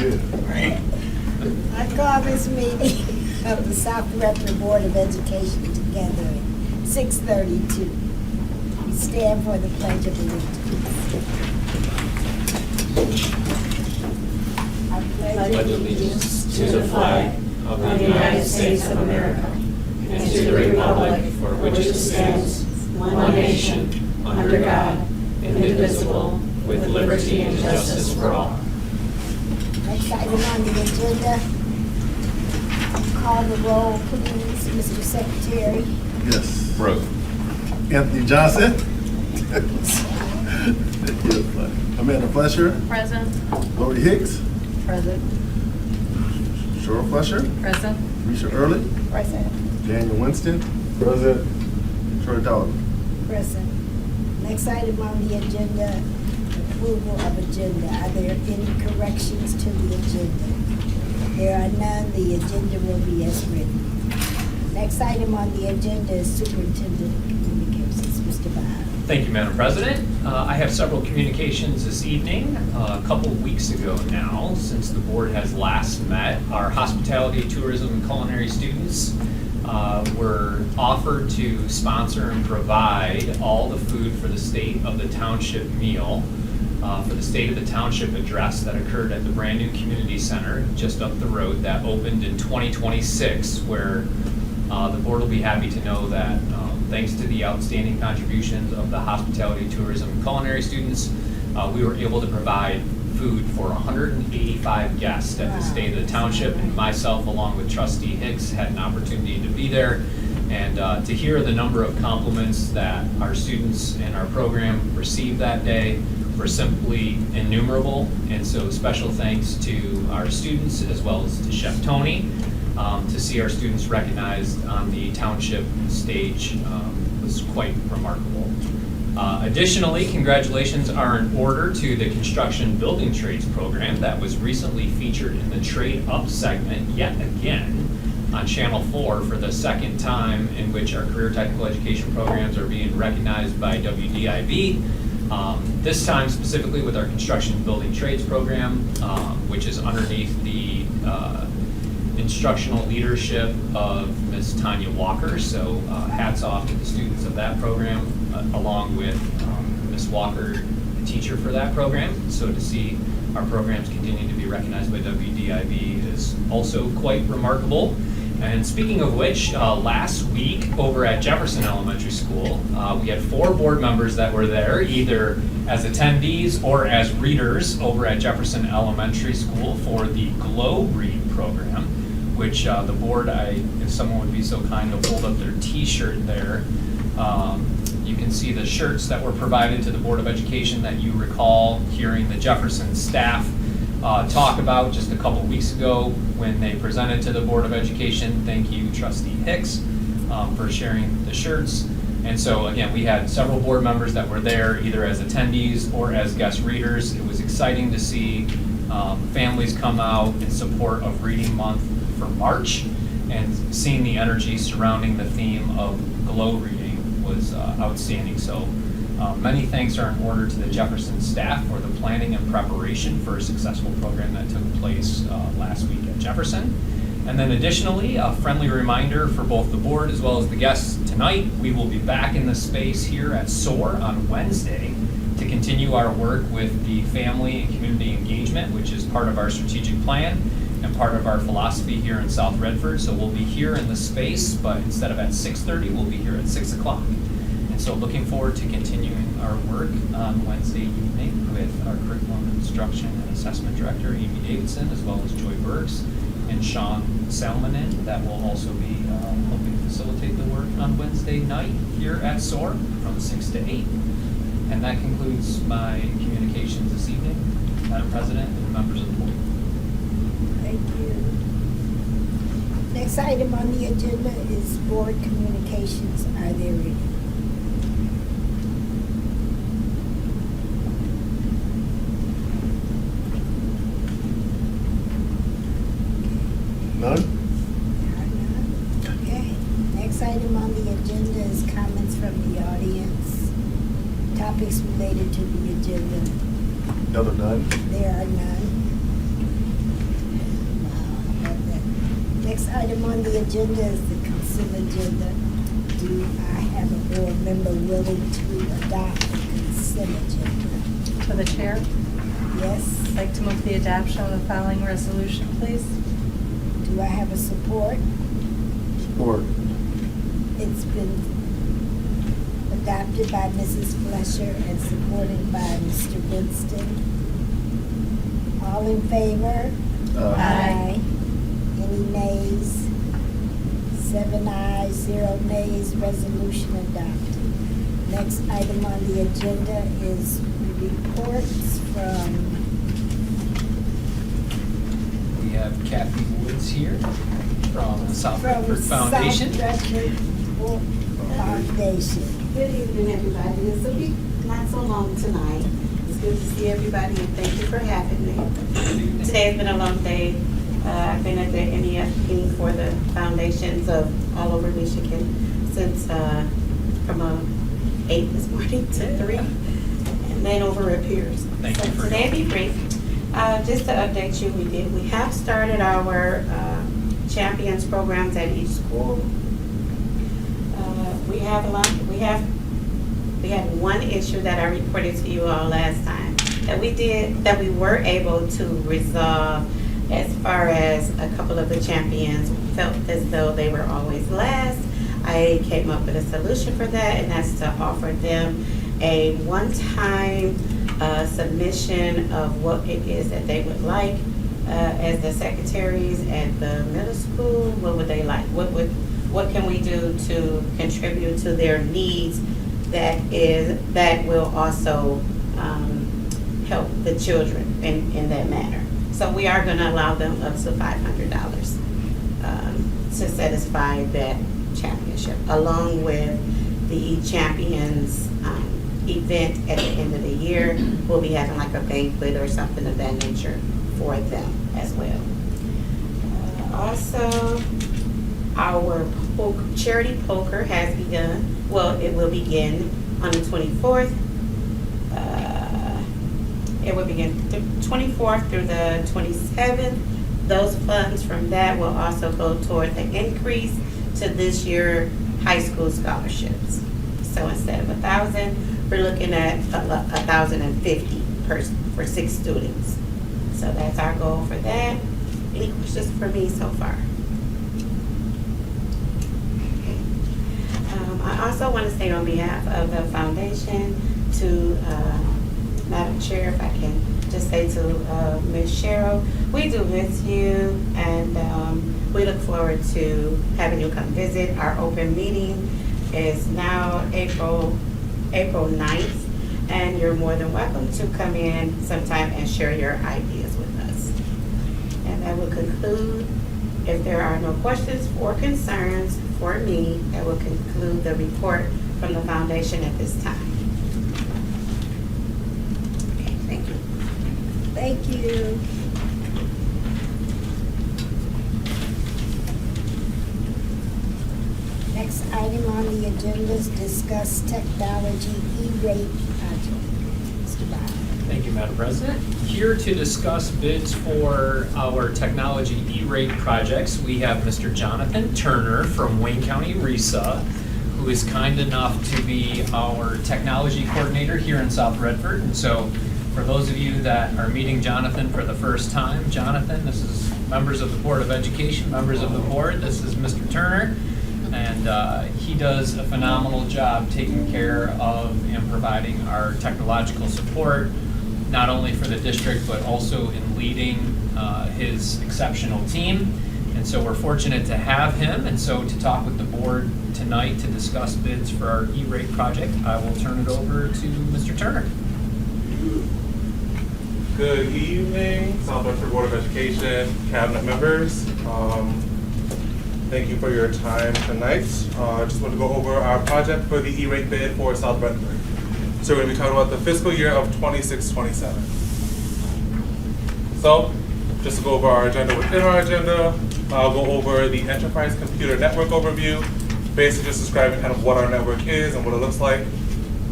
I call this meeting of the South Redford Board of Education together at 6:32. We stand for the Pledge of Allegiance. I pledge allegiance to the flag of the United States of America and to the republic for which it stands, one nation, under God, indivisible, with liberty and justice for all. Next item on the agenda, call the roll, please, Mr. Secretary. Yes. Roll. Anthony Johnson. Amanda Fletcher. Present. Lori Hicks. Present. Cheryl Fletcher. Present. Risha Early. Present. Daniel Winston. Present. Troy Dollar. Present. Next item on the agenda, approval of agenda. Are there any corrections to the agenda? There are none. The agenda will be as written. Next item on the agenda is Superintendent Communications. Mr. Bob. Thank you, Madam President. I have several communications this evening. A couple of weeks ago now, since the board has last met, our hospitality, tourism, and culinary students were offered to sponsor and provide all the food for the State of the Township meal for the State of the Township address that occurred at the brand new community center just up the road that opened in 2026, where the board will be happy to know that thanks to the outstanding contributions of the hospitality, tourism, and culinary students, we were able to provide food for 185 guests at the State of the Township, and myself, along with Trustee Hicks, had an opportunity to be there and to hear the number of compliments that our students and our program received that day were simply innumerable. And so special thanks to our students as well as to Chef Tony. To see our students recognized on the township stage was quite remarkable. Additionally, congratulations are in order to the construction building trades program that was recently featured in the Trade Up segment yet again on Channel 4 for the second time, in which our career technical education programs are being recognized by WDIB. This time specifically with our construction building trades program, which is underneath the instructional leadership of Ms. Tanya Walker. So hats off to the students of that program, along with Ms. Walker, the teacher for that program. So to see our programs continue to be recognized by WDIB is also quite remarkable. And speaking of which, last week over at Jefferson Elementary School, we had 4 board members that were there, either as attendees or as readers over at Jefferson Elementary School for the Glow Read program, which the board, if someone would be so kind to hold up their t-shirt there, you can see the shirts that were provided to the Board of Education that you recall hearing the Jefferson staff talk about just a couple weeks ago when they presented to the Board of Education. Thank you, Trustee Hicks, for sharing the shirts. And so again, we had several board members that were there either as attendees or as guest readers. It was exciting to see families come out in support of Reading Month for March, and seeing the energy surrounding the theme of glow reading was outstanding. So many thanks are in order to the Jefferson staff for the planning and preparation for a successful program that took place last week at Jefferson. And then additionally, a friendly reminder for both the board as well as the guests tonight, we will be back in the space here at SOAR on Wednesday to continue our work with the family and community engagement, which is part of our strategic plan and part of our philosophy here in South Redford. So we'll be here in the space, but instead of at 6:30, we'll be here at 6 o'clock. And so looking forward to continuing our work on Wednesday evening with our curriculum instruction and assessment director, Amy Davidson, as well as Joy Burks and Sean Salmonin, that will also be helping facilitate the work on Wednesday night here at SOAR from 6 to 8. And that concludes my communications this evening, Madam President and members of the board. Thank you. Next item on the agenda is board communications. Are there any? None? Okay. Next item on the agenda is comments from the audience. Topics related to the agenda. Another none? There are none. Next item on the agenda is the consent agenda. Do I have a board member willing to adopt the consent agenda? To the chair, Yes? I'd like to move the adoption of the following resolution, please. Do I have a support? Support. It's been adopted by Mrs. Fletcher and supported by Mr. Winston. All in favor? Aye. Any nays? 7 ayes, 0 nays, resolution adopted. Next item on the agenda is reports from, We have Kathy Woods here from South from Redford South Foundation. Redford Foundation. Good evening, everybody. This will be not so long tonight. It's good to see everybody, and thank you for having me. Today has been a long day. I've been at the NEF meeting for the foundations of all over Michigan since from 8 this morning to 3, and then over at Pierce. Thank So you for today, be brief. Just to update you, we have started our champions programs at each school. We have a lot, we had one issue that I reported to you all last time that we were able to resolve as far as a couple of the champions felt as though they were always last. I came up with a solution for that, and that's to offer them a one-time submission of what it is that they would like as the secretaries at the middle school. What would they like? What can we do to contribute to their needs that will also help the children in that manner? So we are going to allow them up to $500 to satisfy that championship, along with the champions event at the end of the year. We'll be having like a banquet or something of that nature for them as well. Also, our charity poker has begun. Well, it will begin on the 24th. It will begin the 24th through the 27th. Those funds from that will also go toward the increase to this year high school scholarships. So instead of 1,000, we're looking at 1,050 for 6 students. So that's our goal for that. Any questions for me so far? I also want to say on behalf of the foundation to Madam Chair, if I can just say to Ms. Cheryl, we do miss you, and we look forward to having you come visit. Our open meeting is now April 9th, and you're more than welcome to come in sometime and share your ideas with us. And that will conclude. If there are no questions or concerns for me, that will conclude the report from the foundation at this time. Okay, thank you. Thank you. Next item on the agenda is discuss technology E-rate project. Mr. Bob. Thank you, Madam President. Here to discuss bids for our technology E-rate projects, we have Mr. Jonathan Turner from Wayne County RESA, who is kind enough to be our technology coordinator here in South Redford. And so for those of you that are meeting Jonathan for the first time, Jonathan, this is members of the Board of Education, members of the board, this is Mr. Turner. And he does a phenomenal job taking care of and providing our technological support, not only for the district, but also in leading his exceptional team. And so we're fortunate to have him. And so to talk with the board tonight to discuss bids for our E-rate project, I will turn it over to Mr. Turner. Good evening, South Redford Board of Education, cabinet members. Thank you for your time tonight. I just want to go over our project for the E-rate bid for South Redford. So we're going to be talking about the fiscal year of 26-27. So, just to go over our agenda within our agenda, I'll go over the Enterprise Computer Network overview, basically just describing kind of what our network is and what it looks like.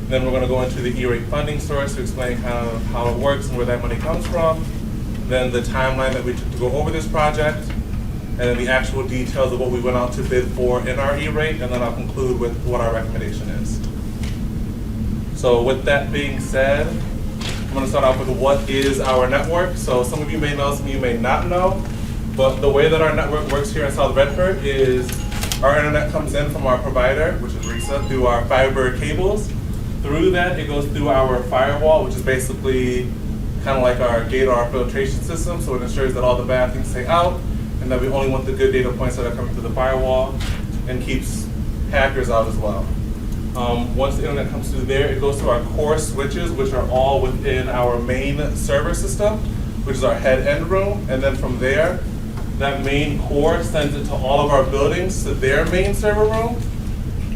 Then we're going to go into the E-rate funding source to explain kind of how it works and where that money comes from. Then the timeline that we took to go over this project. and then the actual details of what we went out to bid for in our E-rate, and then I'll conclude with what our recommendation is. So with that being said, I'm going to start off with what is our network. So some of you may know, some of you may not know, but the way that our network works here in South Redford is our internet comes in from our provider, which is RESA, through our fiber cables. Through that, it goes through our firewall, which is basically kind of like our gate or our filtration system. So it ensures that all the bad things stay out, and that we only want the good data points that are coming through the firewall, and keeps hackers out as well. Once the internet comes through there, it goes to our core switches, which are all within our main server system, which is our head end room. And then from there, that main core sends it to all of our buildings to their main server room,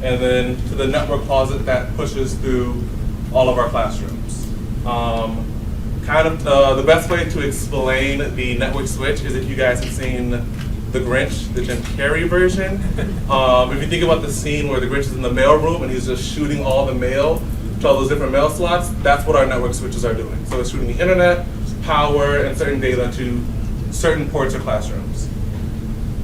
and then to the network closet that pushes through all of our classrooms. The best way to explain the network switch is if you guys have seen The Grinch, the Jim Carrey version. If you think about the scene where the Grinch is in the mail room and he's just shooting all the mail to all those different mail slots, that's what our network switches are doing. So it's shooting the internet, power, and certain data to certain ports or classrooms.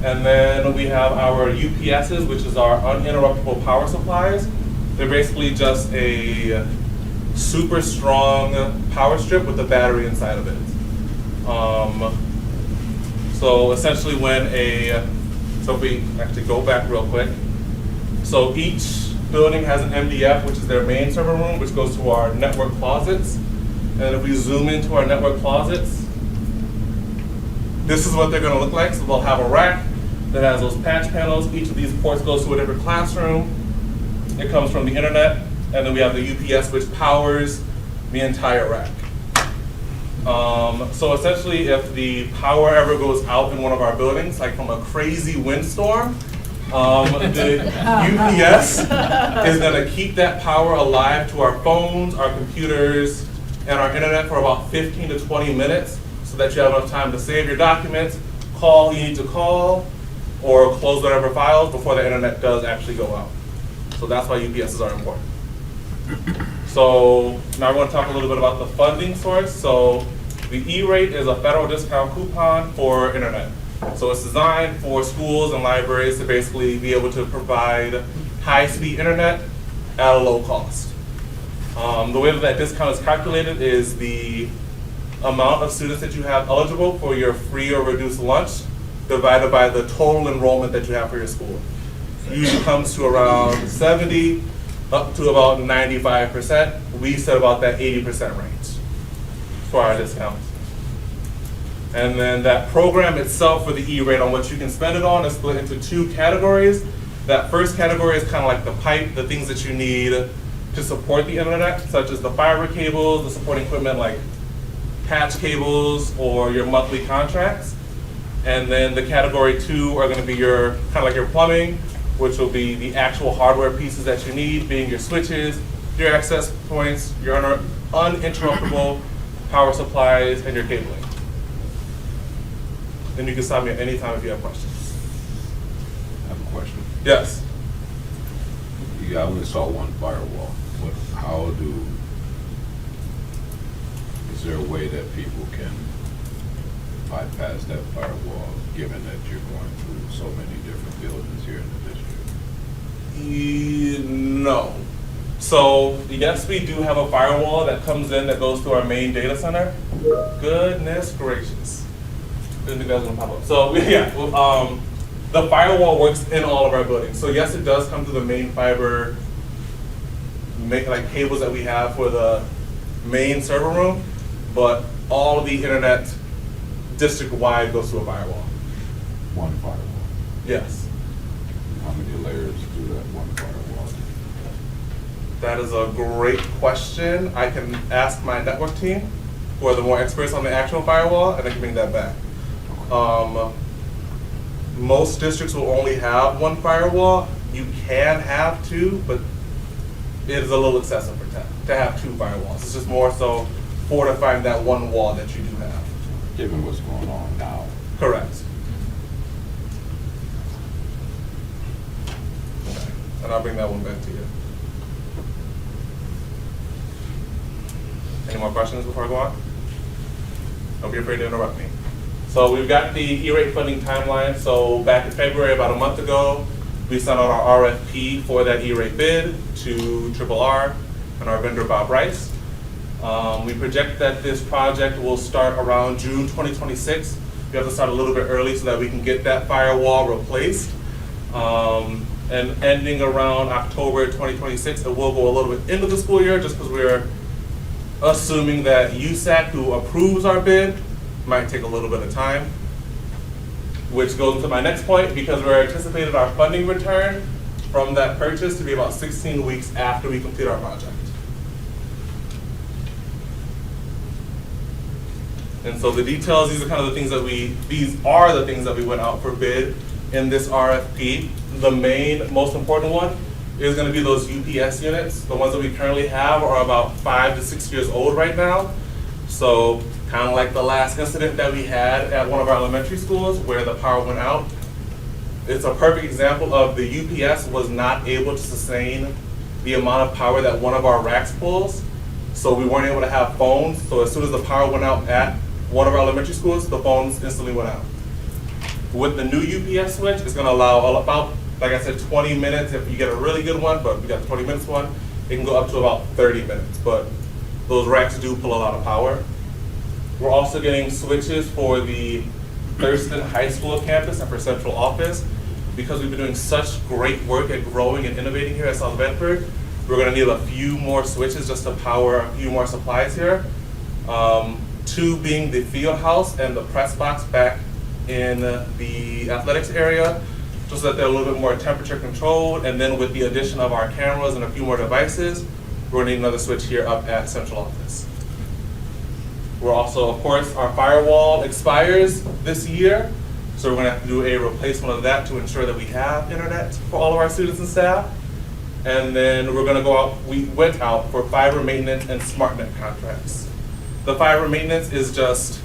And then we have our UPSs, which is our uninterruptible power supplies. They're basically just a super strong power strip with a battery inside of it. So essentially so if we actually go back real quick. So each building has an MDF, which is their main server room, which goes to our network closets. And if we zoom into our network closets, this is what they're gonna look like. So they'll have a rack that has those patch panels. Each of these ports goes to a different classroom. It comes from the internet. And then we have the UPS, which powers the entire rack. So essentially, if the power ever goes out in one of our buildings, like from a crazy windstorm, the UPS is going to keep that power alive to our phones, our computers, and our internet for about 15 to 20 minutes, so that you have enough time to save your documents, call you need to call, or close whatever files before the internet does actually go out. So that's why UPSs are important. So now we're going to talk a little bit about the funding source. So the E-rate is a federal discount coupon for internet. So it's designed for schools and libraries to basically be able to provide high-speed internet at a low cost. The way that discount is calculated is the amount of students that you have eligible for your free or reduced lunch divided by the total enrollment that you have for your school. Usually comes to around 70 up to about 95%. We set about that 80% range for our discount. And then that program itself for the E-rate on what you can spend it on is split into two categories. That first category is kind of like the pipe, the things that you need to support the internet, such as the fiber cables, the supporting equipment like patch cables, or your monthly contracts. And then the category two are going to be your kind of like your plumbing, which will be the actual hardware pieces that you need, being your switches, your access points, your uninterruptible power supplies, and your cabling. And you can stop me at any time if you have questions. I have a question. Yes. I only saw one firewall. Is there a way that people can bypass that firewall, given that you're going through so many different buildings here in the district? No. So yes, we do have a firewall that comes in that goes to our main data center. Goodness gracious. Didn't think that was gonna pop up. So yeah, the firewall works in all of our buildings. So yes, it does come to the main fiber, like cables that we have for the main server room, but all of the internet district-wide goes to a firewall. One firewall. Yes. How many layers do that one firewall? That is a great question. I can ask my network team, who are the more experts on the actual firewall, and I can bring that back. Most districts will only have one firewall. You can have two, but it is a little excessive to have two firewalls. It's just more so fortifying that one wall that you do have. Given what's going on now. Correct. Okay. And I'll bring that one back to you. Any more questions before I go on? Don't be afraid to interrupt me. So we've got the E-rate funding timeline. So back in February, about a month ago, we sent out our RFP for that E-rate bid to Triple R and our vendor Bob Rice. We project that this project will start around June 2026. We have to start a little bit early so that we can get that firewall replaced. And ending around October 2026, it will go a little bit into the school year just because we're assuming that USAC, who approves our bid, might take a little bit of time. Which goes into my next point, because we're anticipating our funding return from that purchase to be about 16 weeks after we complete our project. And so the details, these are kind of the things that we went out for bid in this RFP. The main, most important one is gonna be those UPS units. The ones that we currently have are about 5 to 6 years old right now. So kind of like the last incident that we had at one of our elementary schools where the power went out. It's a perfect example of the UPS was not able to sustain the amount of power that one of our racks pulls. So we weren't able to have phones. So as soon as the power went out at one of our elementary schools, the phones instantly went out. With the new UPS switch, it's gonna allow about, like I said, 20 minutes if you get a really good one, but we got the 20 minutes one, it can go up to about 30 minutes. But those racks do pull a lot of power. We're also getting switches for the Thurston High School campus and for central office. Because we've been doing such great work at growing and innovating here at South Bedford, we're gonna need a few more switches just to power a few more supplies here. 2 being the field house and the press box back in the athletics area, just so that they're a little bit more temperature controlled. And then with the addition of our cameras and a few more devices, we're gonna need another switch here up at central office. We're also, of course, our firewall expires this year, so we're gonna have to do a replacement of that to ensure that we have internet for all of our students and staff. And then we're gonna go out, we went out for fiber maintenance and SmartNet contracts. The fiber maintenance is just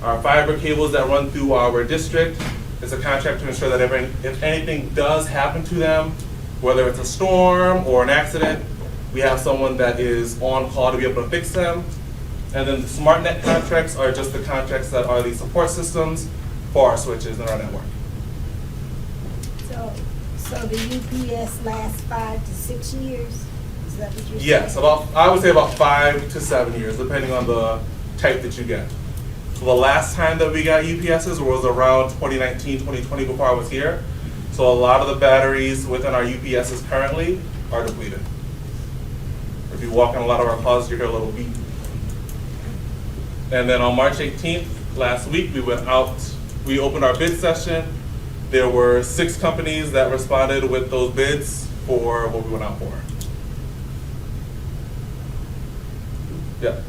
our fiber cables that run through our district. It's a contract to ensure that if anything does happen to them, whether it's a storm or an accident, we have someone that is on call to be able to fix them. And then the SmartNet contracts are just the contracts that are the support systems for our switches in our network. So the UPS lasts 5 to 6 years? Is that what you're saying? Yes, I would say about 5 to 7 years, depending on the type that you get. So the last time that we got UPSs was around 2019, 2020 before I was here. So a lot of the batteries within our UPSs currently are depleted. If you walk in a lot of our closets, you hear a little beep. And then on March 18th, last week, we opened our bid session. There were 6 companies that responded with those bids for what we went out for. Yeah.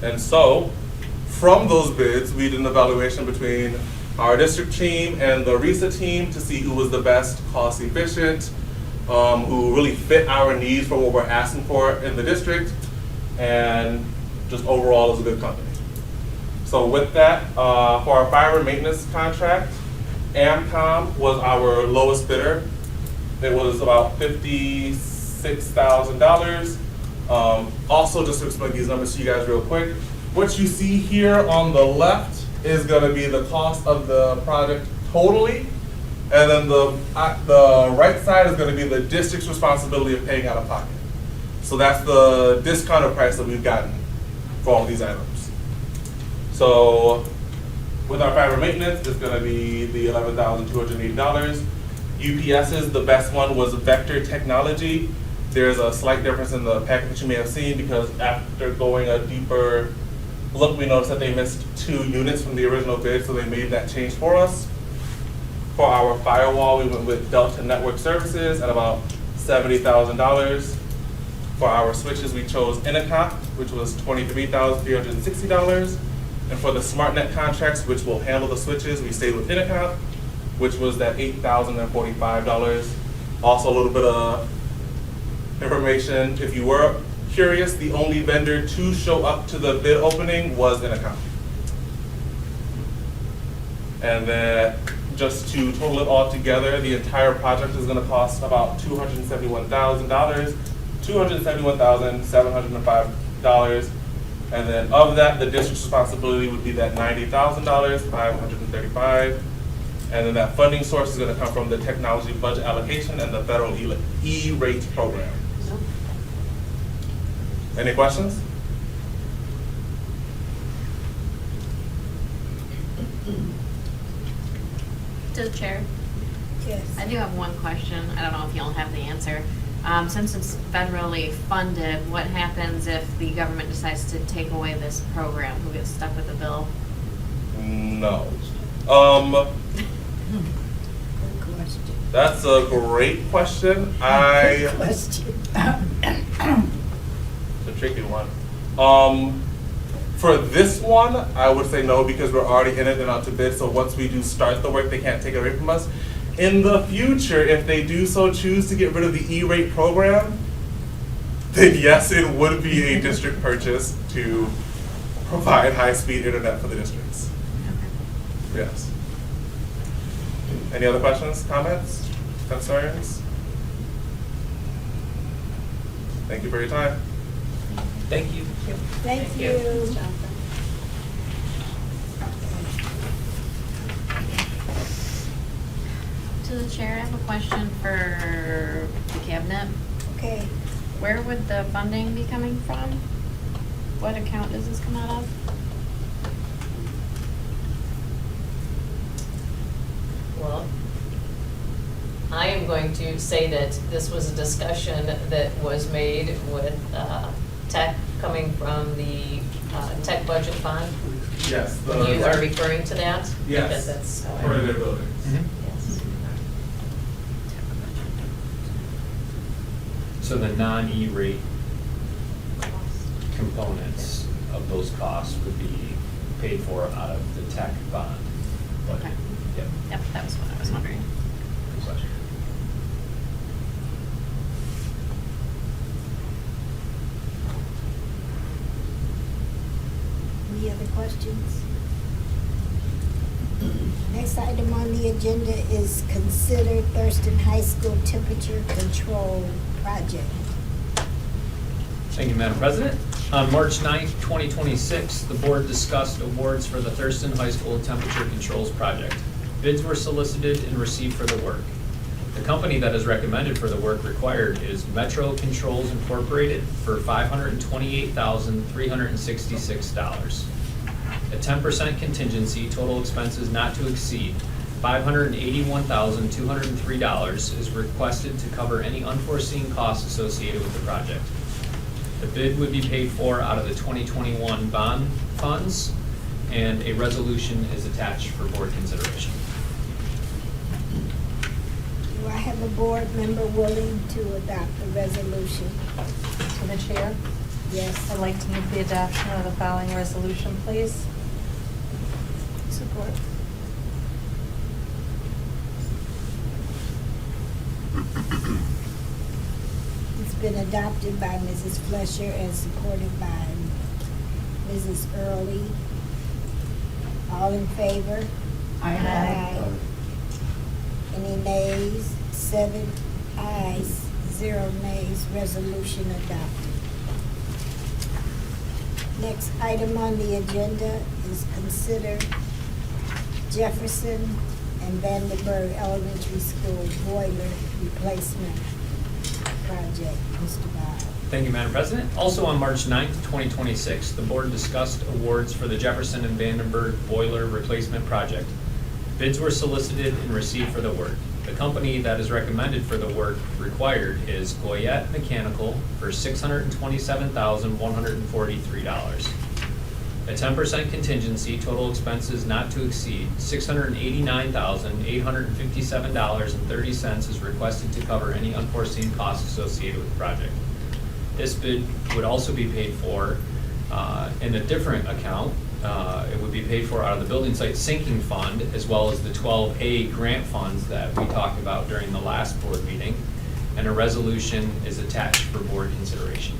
And so, from those bids, we did an evaluation between our district team and the RESA team to see who was the best cost efficient, who really fit our needs for what we're asking for in the district, and just overall is a good company. So with that, for our fiber maintenance contract, Amcom was our lowest bidder. It was about $56,000. Also, just to explain these numbers to you guys real quick, what you see here on the left is gonna be the cost of the project totally, and then the right side is gonna be the district's responsibility of paying out of pocket. So that's the discounted price that we've gotten for all these items. So with our fiber maintenance, it's gonna be the $11,280. UPSs, the best one was Vector Technology. There's a slight difference in the packet that you may have seen because after going a deeper look, we noticed that they missed 2 units from the original bid, so they made that change for us. For our firewall, we went with Delta Network Services at about $70,000. For our switches, we chose Intercom, which was $23,360. And for the SmartNet contracts, which will handle the switches, we stayed with Intercom, which was that $8,045. Also a little bit of information, if you were curious, the only vendor to show up to the bid opening was Intercom. And then just to total it all together, the entire project is gonna cost about $271,000, $271,705. And then of that, the district's responsibility would be that $90,000, $535. And then that funding source is gonna come from the technology budget allocation and the federal E-rate program. Any questions? To the chair, Yes. I do have one question. I don't know if y'all have the answer. Since it's federally funded, what happens if the government decides to take away this program? Who gets stuck with the bill? No. Good question. That's a great question. Good question. It's a tricky one. For this one, I would say no, because we're already in it and out to bid, so once we do start the work, they can't take it away from us. In the future, if they do so choose to get rid of the E-rate program, then yes, it would be a district purchase to provide high-speed internet for the districts. Yes. Any other questions, comments, concerns? Thank you for your time. Thank you. Thank you. To the chair, I have a question for the cabinet. Okay. Where would the funding be coming from? What account does this come out of? Well, I am going to say that this was a discussion that was made with tech coming from the tech budget fund. Yes. You are referring to that? Yes. Because that's how I- For their buildings. Mhm. Yes. So the non-E-rate components of those costs would be paid for out of the tech bond budget. Okay. Yep, Yep, that was what I was wondering. good question. Any other questions? Next item on the agenda is consider Thurston High School temperature control project. Thank you, Madam President. On March 9th, 2026, the board discussed awards for the Thurston High School Temperature Controls Project. Bids were solicited and received for the work. The company that is recommended for the work required is Metro Controls Incorporated for $528,366. A 10% contingency, total expenses not to exceed $581,203 is requested to cover any unforeseen costs associated with the project. The bid would be paid for out of the 2021 bond funds, and a resolution is attached for board consideration. Do I have a board member willing to adopt the resolution? To the chair, Yes. I'd like to move the adoption of the following resolution, please. Support. It's been adopted by Mrs. Fletcher and supported by Mrs. Early. All in favor? Aye. Any nays? 7 ayes, 0 nays. Resolution adopted. Next item on the agenda is consider Jefferson and Vandenberg Elementary School boiler replacement project. Mr. Bob. Thank you, Madam President. Also on March 9th, 2026, the board discussed awards for the Jefferson and Vandenberg boiler replacement project. Bids were solicited and received for the work. The company that is recommended for the work required is Goyette Mechanical for $627,143. A 10% contingency, total expenses not to exceed $689,857.30 is requested to cover any unforeseen costs associated with the project. This bid would also be paid for in a different account. It would be paid for out of the building site sinking fund, as well as the 12A grant funds that we talked about during the last board meeting. And a resolution is attached for board consideration.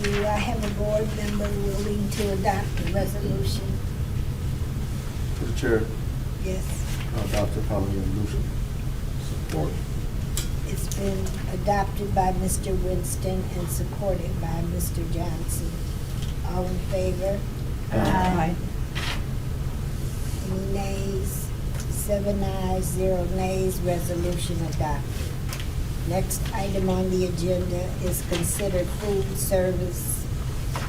Do I have a board member willing to adopt the resolution? Mr. Chair, Yes. I'll adopt the following resolution. Support. It's been adopted by Mr. Winston and supported by Mr. Johnson. All in favor? Aye. Any nays? 7 ayes, 0 nays, resolution adopted. Next item on the agenda is consider food service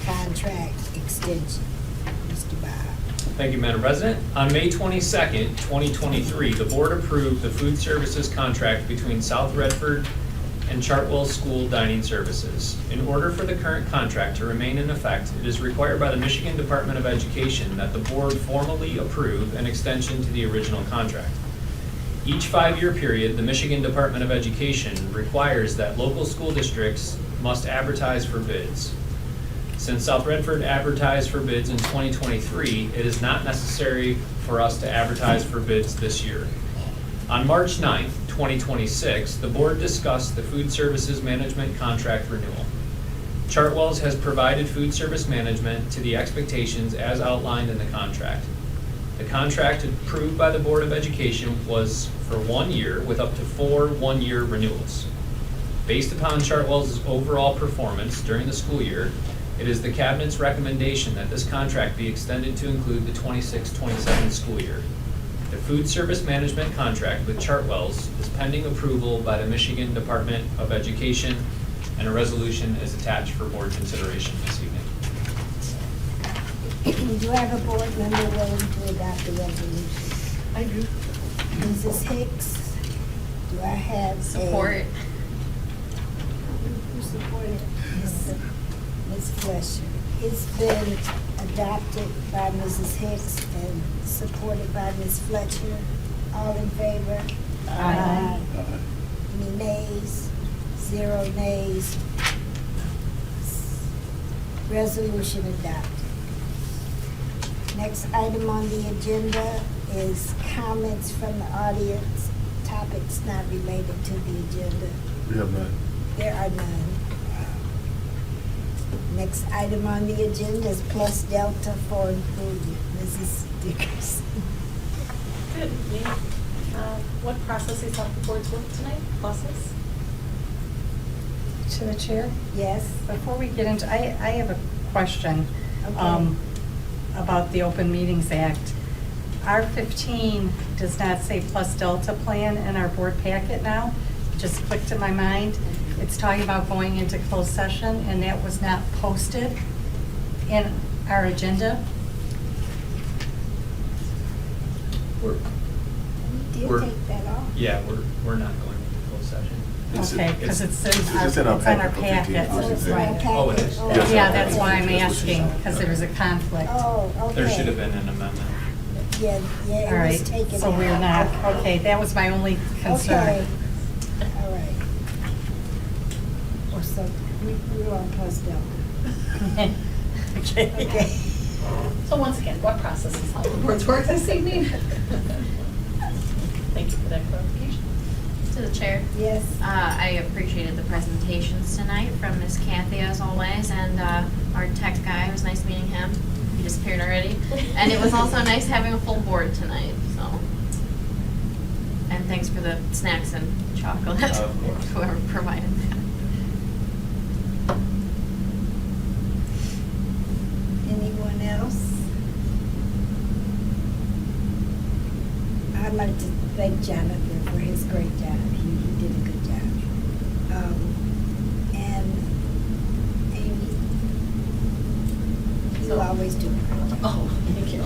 contract extension. Mr. Bob. Thank you, Madam President. On May 22nd, 2023, the board approved the food services contract between South Redford and Chartwell School Dining Services. In order for the current contract to remain in effect, it is required by the Michigan Department of Education that the board formally approve an extension to the original contract. Each 5-year period, the Michigan Department of Education requires that local school districts must advertise for bids. Since South Redford advertised for bids in 2023, it is not necessary for us to advertise for bids this year. On March 9th, 2026, the board discussed the food services management contract renewal. Chartwell's has provided food service management to the expectations as outlined in the contract. The contract approved by the Board of Education was for 1 year with up to 4 1-year renewals. Based upon Chartwell's overall performance during the school year, it is the Cabinet's recommendation that this contract be extended to include the 26-27 school year. The food service management contract with Chartwell's is pending approval by the Michigan Department of Education, and a resolution is attached for board consideration this evening. Do I have a board member willing to adopt the resolution? I do. Mrs. Hicks? Do I have a? Support. Who supported? Ms. Fletcher. It's been adopted by Mrs. Hicks and supported by Ms. Fletcher. All in favor? Aye. Any nays? 0 nays. Resolution adopted. Next item on the agenda is comments from the audience, topics not related to the agenda. We have none. There are none. Next item on the agenda is plus delta for improvement. Mrs. Dickerson. Good evening. What processes have the board's work tonight? Process? To the chair? Yes? Before we get into, I have a question Okay. about the Open Meetings Act. R15 does not say plus delta plan in our board packet now. It just clicked in my mind. It's talking about going into closed session, and that was not posted in our agenda. We're, We did We're- take that off. yeah, we're not going into closed session. Okay, because it's in It's our, just in our it's on our packet for 15. packet. Oh, it's in our Right. packet. Oh, it is. Oh, Yes. Yeah, that's why I'm That's what she asking, said. because there was a conflict. Oh, okay. There should have been an amendment. Yeah, All it was right, taken so out. we're not, okay, that was my only Okay. concern. All right. Or so, we were on plus delta. Okay. Okay. So once again, what processes have the board's work this evening? Thank you for that clarification. To the chair. Yes. I appreciated the presentations tonight from Miss Kathy as always, and our tech guy, it was nice meeting him. He disappeared already. And it was also nice having a full board tonight, so. And thanks for the snacks and chocolate, Of course. whoever provided that. Anyone else? I'd like to thank Jonathan for his great job. He did a good job. And Amy, you So- always do a great job. Oh, thank you.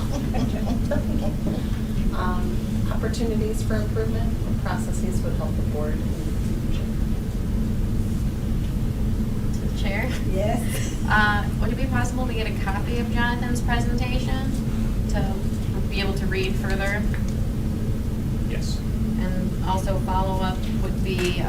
Opportunities for improvement and processes would help the board in the future. To the chair. Yes? Would it be possible to get a copy of Jonathan's presentation to be able to read further? Yes. And also follow-up would be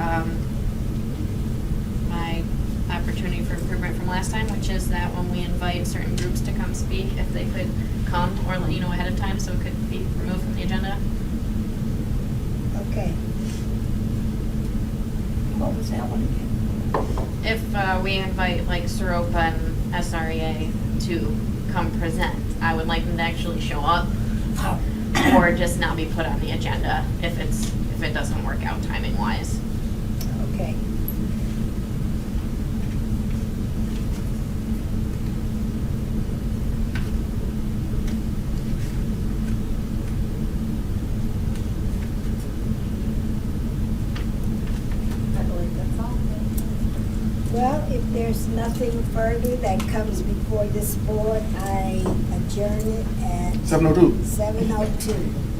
my opportunity for improvement from last time, which is that when we invite certain groups to come speak, if they could come or let you know ahead of time so it could be removed from the agenda. Okay. What was that one again? If we invite like Soropa and SREA to come present, I would like them to actually show up or just not be put on the agenda if it doesn't work out timing wise. There's nothing further that comes before this board. I adjourn it at 7:02. 7:02.